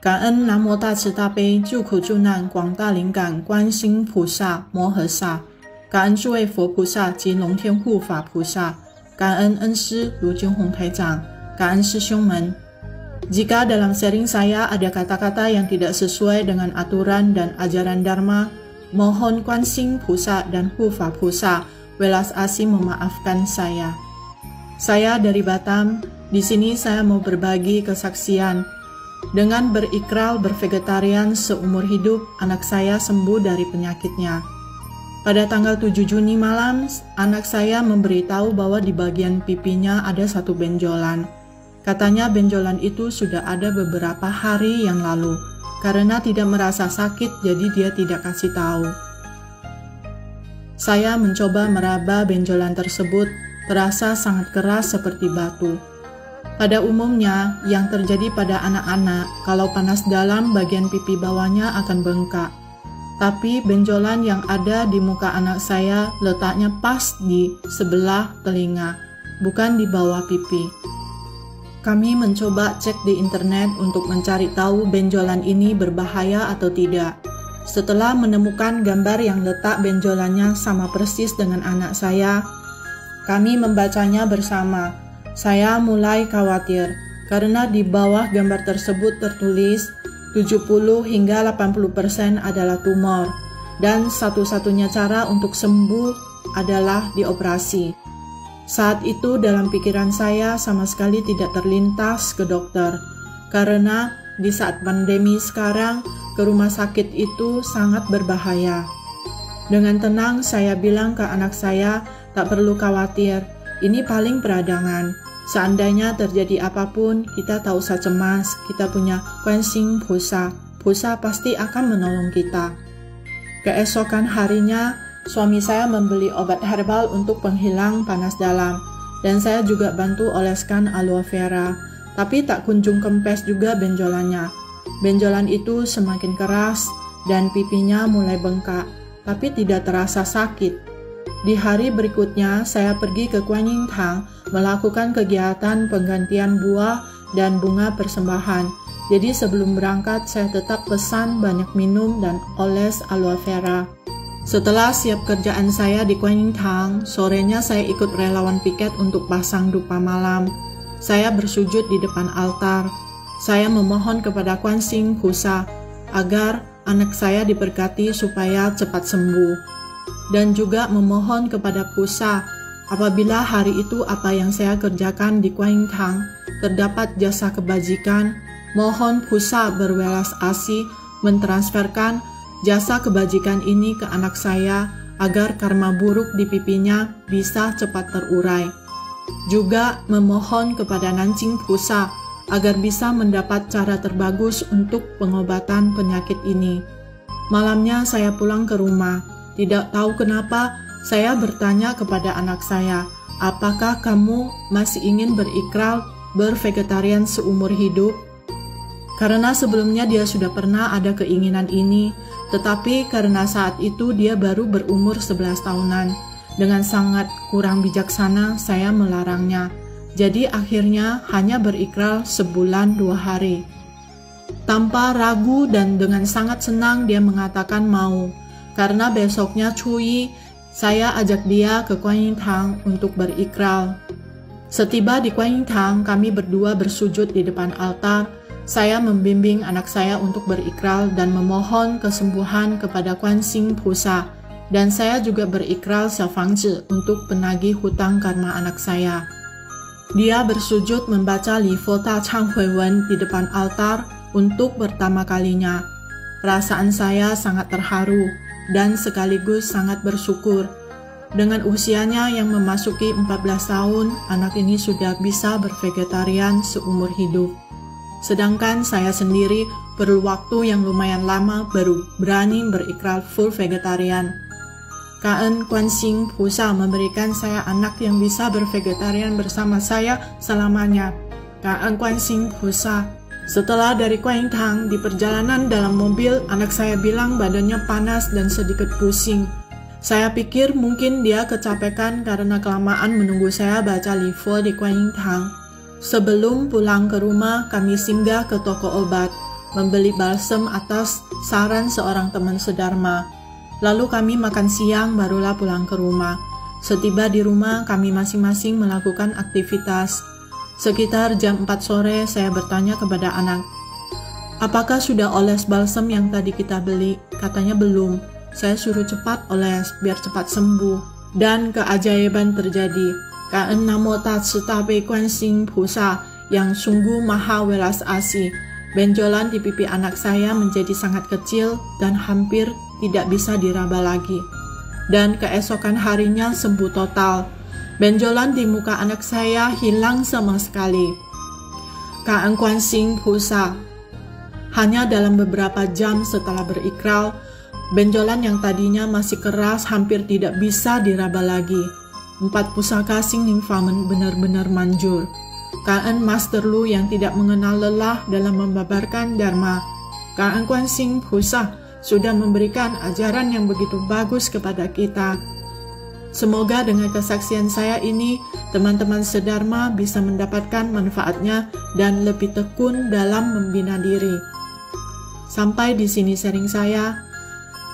感恩南无大慈大悲救苦救难广大灵感观世音菩萨摩诃萨，感恩诸位佛菩萨及龙天护法菩萨，感恩恩师卢军宏台长，感恩师兄们。Jika dalam sharing saya ada kata-kata yang tidak sesuai dengan aturan dan ajaran Dharma, mohon Kuan Yin Pusa dan Hufa Pusa welas asih memaafkan saya. Saya dari Batam, di sini saya mau berbagi kesaksian. Dengan berikrar bervegetarian seumur hidup, anak saya sembuh dari penyakitnya. Pada tanggal 7 Juni malam, anak saya memberitahu bahwa di bagian pipinya ada satu benjolan. Katanya benjolan itu sudah ada beberapa hari yang lalu. Karena tidak merasa sakit, jadi dia tidak kasih tahu. Saya mencoba meraba benjolan tersebut, terasa sangat keras seperti batu. Pada umumnya, yang terjadi pada anak-anak, kalau panas dalam bagian pipi bawahnya akan bengkak. Tapi benjolan yang ada di muka anak saya letaknya pas di sebelah telinga, bukan di bawah pipi. Kami mencoba cek di internet untuk mencari tahu benjolan ini berbahaya atau tidak. Setelah menemukan gambar yang letak benjolannya sama persis dengan anak saya, kami membacanya bersama. Saya mulai khawatir karena di bawah gambar tersebut tertulis 70 hingga 80% adalah tumor dan satu-satunya cara untuk sembuh adalah dioperasi. Saat itu dalam pikiran saya sama sekali tidak terlintas ke dokter karena di saat pandemi sekarang ke rumah sakit itu sangat berbahaya. Dengan tenang saya bilang ke anak saya, tak perlu khawatir, ini paling peradangan. Seandainya terjadi apapun, kita tak usah cemas, kita punya Kuan Yin Pusa. Pusa pasti akan menolong kita. Keesokan harinya, suami saya membeli obat herbal untuk penghilang panas dalam. Dan saya juga bantu oleskan aloe vera. Tapi tak kunjung kempes juga benjolannya. Benjolan itu semakin keras dan pipinya mulai bengkak, tapi tidak terasa sakit. Di hari berikutnya, saya pergi ke Kuan Yin Tang melakukan kegiatan penggantian buah dan bunga persembahan. Jadi sebelum berangkat, saya tetap pesan banyak minum dan oles aloe vera. Setelah siap kerjaan saya di Kuan Yin Tang, sorenya saya ikut relawan piket untuk pasang dupa malam. Saya bersujud di depan altar. Saya memohon kepada Kuan Yin Pusa agar anak saya diberkati supaya cepat sembuh. Dan juga memohon kepada Pusa, apabila hari itu apa yang saya kerjakan di Kuan Yin Tang terdapat jasa kebajikan, mohon Pusa berwelas asih mentransferkan jasa kebajikan ini ke anak saya agar karma buruk di pipinya bisa cepat terurai. Juga memohon kepada Nancing Pusa agar bisa mendapat cara terbagus untuk pengobatan penyakit ini. Malamnya saya pulang ke rumah. Tidak tahu kenapa, saya bertanya kepada anak saya, apakah kamu masih ingin berikrar bervegetarian seumur hidup? Karena sebelumnya dia sudah pernah ada keinginan ini, tetapi karena saat itu dia baru berumur 11 tahunan. Dengan sangat kurang bijaksana, saya melarangnya. Jadi akhirnya hanya berikrar sebulan 2 hari. Tanpa ragu dan dengan sangat senang dia mengatakan mau. Karena besoknya Cui, saya ajak dia ke Kuan Yin Tang untuk berikrar. Setiba di Kuan Yin Tang, kami berdua bersujud di depan altar. Saya membimbing anak saya untuk berikrar dan memohon kesembuhan kepada Kuan Yin Pusa. Dan saya juga berikrar Xiaofangzi untuk penagih hutang karma anak saya. Dia bersujud membaca Li Fo Ta Chang Hui Wen di depan altar untuk pertama kalinya. Perasaan saya sangat terharu dan sekaligus sangat bersyukur. Dengan usianya yang memasuki 14 tahun, anak ini sudah bisa bervegetarian seumur hidup. Sedangkan saya sendiri perlu waktu yang lumayan lama baru berani berikrar full vegetarian. Kaan Kuan Yin Pusa memberikan saya anak yang bisa bervegetarian bersama saya selamanya. Kaan Kuan Yin Pusa. Setelah dari Kuan Yin Tang, di perjalanan dalam mobil, anak saya bilang badannya panas dan sedikit pusing. Saya pikir mungkin dia kecapekan karena kelamaan menunggu saya baca Li Fo di Kuan Yin Tang. Sebelum pulang ke rumah, kami singgah ke toko obat, membeli balsem atas saran seorang teman sedharma. Lalu kami makan siang, barulah pulang ke rumah. Setiba di rumah, kami masing-masing melakukan aktivitas. Sekitar jam 4 sore, saya bertanya kepada anak, "Apakah sudah oles balsem yang tadi kita beli?" Katanya belum. Saya suruh cepat oles, biar cepat sembuh. Dan keajaiban terjadi. Kaan namo tatsu tabe kuansing pusa yang sungguh maha welas asih. Benjolan di pipi anak saya menjadi sangat kecil dan hampir tidak bisa diraba lagi. Dan keesokan harinya sembuh total. Benjolan di muka anak saya hilang sama sekali. Kaan kuansing pusa. Hanya dalam beberapa jam setelah berikrar, benjolan yang tadinya masih keras hampir tidak bisa diraba lagi. 4 pusaka Sing Ning Famen benar-benar manjur. Kaan Master Lu yang tidak mengenal lelah dalam membabarkan Dharma. Kaan Kuan Sing Pusa sudah memberikan ajaran yang begitu bagus kepada kita. Semoga dengan kesaksian saya ini, teman-teman sedharma bisa mendapatkan manfaatnya dan lebih tekun dalam membina diri. Sampai di sini sharing saya.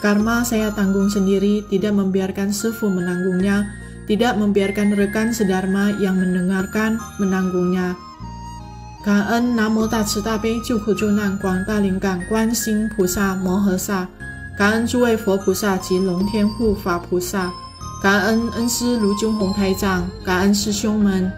Karma saya tanggung sendiri, tidak membiarkan sefu menanggungnya, tidak membiarkan rekan sedharma yang mendengarkan menanggungnya. Kaan namo tatsu tabe jiu hu zhu nan guang da ling gan guan xing pu sa mo he sa. Kaan诸位佛菩萨及龙天护法菩萨。感恩恩师卢军宏台长，感恩师兄们。